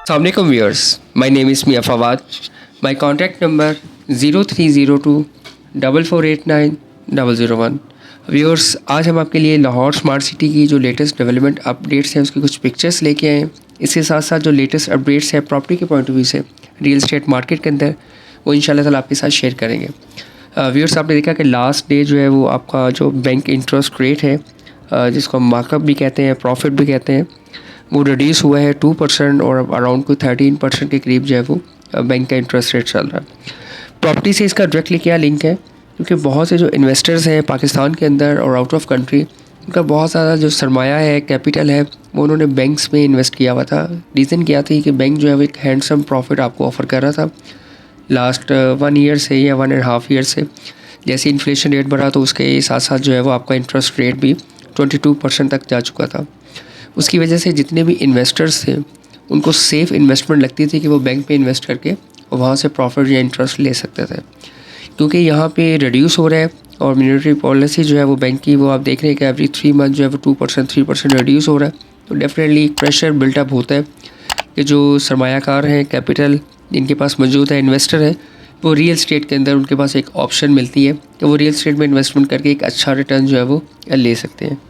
Assalamualaikum viewers, my name is Mia Fawad. My contact number 0302 4489 001। Viewers, आज हम आपके लिए लाहौर स्मार्ट सिटी की जो लेटेस्ट डेवलपमेंट अपडेट्स हैं उसकी कुछ पिक्चर्स लेके आए हैं। इसके साथ साथ जो लेटेस्ट अपडेट्स है प्रॉपर्टी के पॉइंट ऑफ व्यू से रियल एस्टेट मार्केट के अंदर वो इंशाल्लाह ताला आपके साथ शेयर करेंगे। व्यूअर्स, आपने देखा कि लास्ट डे जो है वो आपका जो बैंक इंटरेस्ट रेट है जिसको हम मार्कअप भी कहते हैं, प्रॉफिट भी कहते हैं, वो रिड्यूस हुआ है 2% और अराउंड कोई 13% के करीब जो है वो बैंक का इंटरेस्ट रेट चल रहा है। प्रॉपर्टी से इसका डायरेक्टली क्या लिंक है, क्योंकि बहुत से जो इन्वेस्टर्स हैं पाकिस्तान के अंदर और आउट ऑफ कंट्री, उनका बहुत ज़्यादा जो सरमाया है, कैपिटल है, वो उन्होंने बैंक्स में इन्वेस्ट किया हुआ था। रीज़न क्या थी कि बैंक जो है वो एक हैंडसम प्रॉफिट आपको ऑफ़र कर रहा था लास्ट 1 ईयर से या 1.5 ईयर से। जैसे इन्फ्लेशन रेट बढ़ा तो उसके साथ साथ जो है वो आपका इंटरेस्ट रेट भी 22% तक जा चुका था। उसकी वजह से जितने भी इन्वेस्टर्स थे उनको सेफ़ इन्वेस्टमेंट लगती थी कि वो बैंक पे इन्वेस्ट करके वहाँ से प्रॉफिट या इंटरेस्ट ले सकते थे। क्योंकि यहाँ पे रिड्यूस हो रहा है और मॉनेटरी पॉलिसी जो है वो बैंक की, वो आप देख रहे हैं कि एवरी 3 मंथ जो है वो 2% 3% रिड्यूस हो रहा है। तो डेफिनेटली प्रेशर बिल्टअप होता है कि जो सरमायाकार हैं, कैपिटल जिनके पास मौजूद है, इन्वेस्टर है, वो रियल स्टेट के अंदर उनके पास एक ऑप्शन मिलती है कि वो रियल स्टेट में इन्वेस्टमेंट करके एक अच्छा रिटर्न जो है वो ले सकते हैं।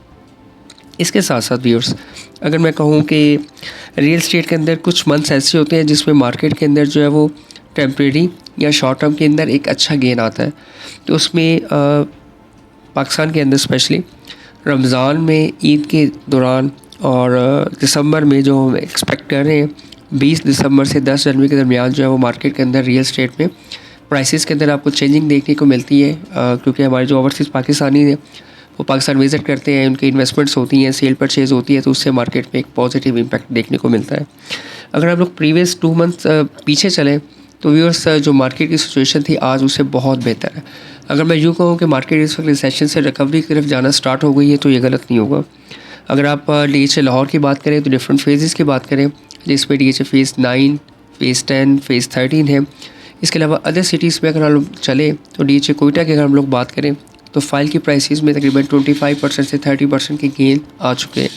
इसके साथ साथ व्यूअर्स, अगर मैं कहूँ कि रियल स्टेट के अंदर कुछ मंथ्स ऐसे होते हैं जिसमें मार्केट के अंदर जो है वो टेम्प्रेरी या शॉर्ट टर्म के अंदर एक अच्छा गेन आता है। तो उसमें पाकिस्तान के अंदर स्पेशली रमज़ान में, ईद के दौरान और दिसंबर में जो हम एक्सपेक्ट कर रहे हैं 20 दिसंबर से 10 जनवरी के दरमियान जो है वो मार्केट के अंदर रियल स्टेट में प्राइसेस के अंदर आपको चेंजिंग देखने को मिलती है। क्योंकि हमारे जो ओवरसीज़ पाकिस्तानी हैं वो पाकिस्तान विज़िट करते हैं, उनकी इन्वेस्टमेंट्स होती हैं, सेल परचेज़ होती है, तो उससे मार्केट में एक पॉजिटिव इम्पैक्ट देखने को मिलता है। अगर हम लोग प्रीवियस 2 मंथ्स पीछे चलें तो व्यूअर्स, जो मार्केट की सिचुएशन थी आज उससे बहुत बेहतर है। अगर मैं यूँ कहूँ कि मार्केट इस वक्त रिसेशन से रिकवरी की तरफ जाना स्टार्ट हो गई है तो ये गलत नहीं होगा। अगर आप DHA लाहौर की बात करें तो डिफरेंट फेजेस की बात करें, जिसमें DHA फ़ेज़ 9, फ़ेज़ 10, फ़ेज़ 13 है। इसके अलावा अदर सिटीज़ में अगर हम लोग चले तो DHA कोयटा की अगर हम लोग बात करें तो फाइल की प्राइसेस में तकरीबन 25% से 30% के गेन आ चुके हैं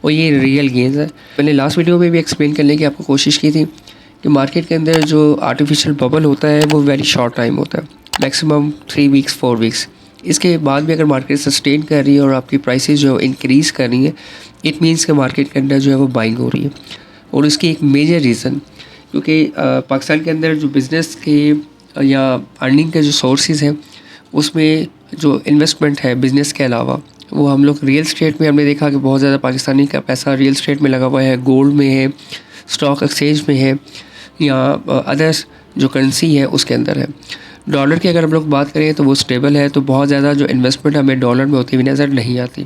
और ये रियल गेंस है। मैंने लास्ट वीडियो में भी एक्सप्लेन करने की आपको कोशिश की थी कि मार्केट के अंदर जो आर्टिफिशियल बबल होता है वो वेरी शॉर्ट टाइम होता है, मैक्सिमम 3 वीक्स 4 वीक्स। इसके बाद भी अगर मार्केट सस्टेन कर रही है और आपकी प्राइसेस जो इंक्रीज़ कर रही है, इट मीन्स कि मार्केट के अंदर जो है वो बाइंग हो रही है। और इसकी एक मेजर रीज़न, क्योंकि पाकिस्तान के अंदर जो बिज़नेस के या अर्निंग के जो सोर्सेज हैं उसमें जो इन्वेस्टमेंट है बिज़नेस के अलावा, वो हम लोग रियल स्टेट में हमने देखा कि बहुत ज़्यादा पाकिस्तानी का पैसा रियल स्टेट में लगा हुआ है, गोल्ड में है, स्टॉक एक्सचेंज में है, या अदर्स जो करेंसी है उसके अंदर है। डॉलर की अगर हम लोग बात करें तो वो स्टेबल है, तो बहुत ज़्यादा जो इन्वेस्टमेंट हमें डॉलर में होती हुई नज़र नहीं आती।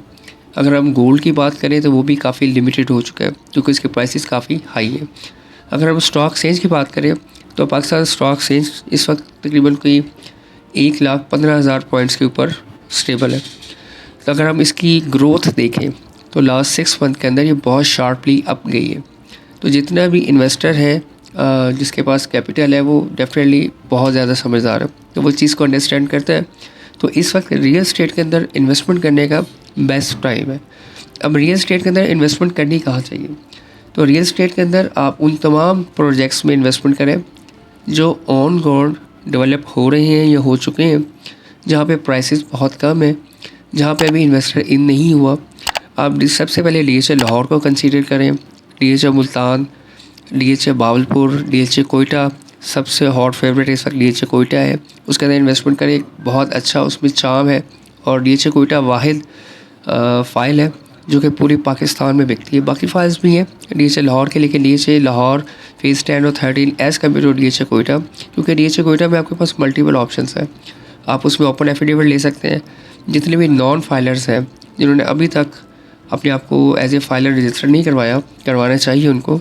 अगर हम गोल्ड की बात करें तो वो भी काफ़ी लिमिटेड हो चुका है क्योंकि इसके प्राइसेस काफ़ी हाई है। अगर हम स्टॉक एक्सचेंज की बात करें तो पाकिस्तान स्टॉक एक्सचेंज इस वक्त तकरीबन कोई 1,15,000 पॉइंट्स के ऊपर स्टेबल है। तो अगर हम इसकी ग्रोथ देखें तो लास्ट 6 मंथ के अंदर ये बहुत शार्पली अप गई है। तो जितना भी इन्वेस्टर है जिसके पास कैपिटल है वो डेफिनेटली बहुत ज़्यादा समझदार है, तो वो चीज़ को अंडरस्टैंड करता है। तो इस वक्त रियल स्टेट के अंदर इन्वेस्टमेंट करने का बेस्ट टाइम है। अब रियल स्टेट के अंदर इन्वेस्टमेंट करनी कहाँ चाहिए, तो रियल स्टेट के अंदर आप उन तमाम प्रोजेक्ट्स में इन्वेस्टमेंट करें जो ऑन ग्राउंड डेवलप हो रहे हैं या हो चुके हैं, जहाँ पे प्राइसेस बहुत कम है, जहाँ पे अभी इन्वेस्टर इन नहीं हुआ। आप सबसे पहले DHA लाहौर को कंसीडर करें, DHA Multan, DHA Bahawalpur, DHA Quetta, सबसे हॉट फेवरेट इस वक्त DHA कोयटा है, उसके अंदर इन्वेस्टमेंट करें। बहुत अच्छा उसमें चार्म है और DHA कोयटा वाहिद फ़ाइल है जो कि पूरी पाकिस्तान में बिकती है। बाकी फाइल्स भी हैं DHA लाहौर के, लेकिन DHA लाहौर फ़ेज़ 10 और 13 as compare to DHA Quetta, क्योंकि DHA कोयटा में आपके पास मल्टीपल ऑप्शंस हैं। आप उसमें ओपन एफिडेविट ले सकते हैं। जितने भी नॉन फाइलर्स हैं जिन्होंने अभी तक अपने आप को एज ए फाइलर रजिस्टर नहीं करवाना चाहिए उनको,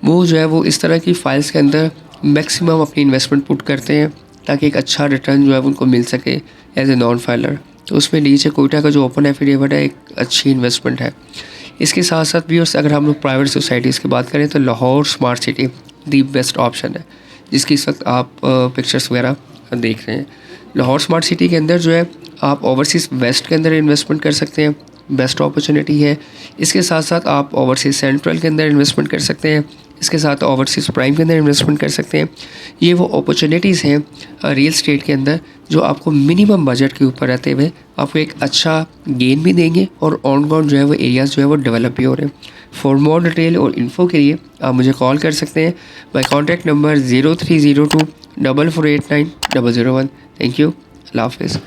वो जो है वो इस तरह की फ़ाइल्स के अंदर मैक्सिमम अपनी इन्वेस्टमेंट पुट करते हैं ताकि एक अच्छा रिटर्न जो है उनको मिल सके एज ए नॉन फाइलर। तो उसमें DHA कोयटा का जो ओपन एफिडेविट है एक अच्छी इन्वेस्टमेंट है। इसके साथ साथ भी अगर हम लोग प्राइवेट सोसाइटीज़ की बात करें तो Lahore smart city the best option है, जिसकी इस वक्त आप पिक्चर्स वगैरह देख रहे हैं। लाहौर स्मार्ट सिटी के अंदर जो है आप ओवरसीज़ वेस्ट के अंदर इन्वेस्टमेंट कर सकते हैं, बेस्ट अपॉर्चुनिटी है। इसके साथ साथ आप ओवरसीज़ सेंट्रल के अंदर इन्वेस्टमेंट कर सकते हैं, इसके साथ ओवरसीज़ प्राइम के अंदर इन्वेस्टमेंट कर सकते हैं। ये वो अपॉर्चुनिटीज़ हैं रियल स्टेट के अंदर जो आपको मिनिमम बजट के ऊपर रहते हुए आपको एक अच्छा गेन भी देंगे और ऑन ग्राउंड जो है वो एरियाज़ जो है वो डेवलप भी हो रहे हैं। फॉर मोर डिटेल और इन्फो के लिए आप मुझे कॉल कर सकते हैं। My contact number 0302 4489 001। Thank you. अल्लाह हाफिज़।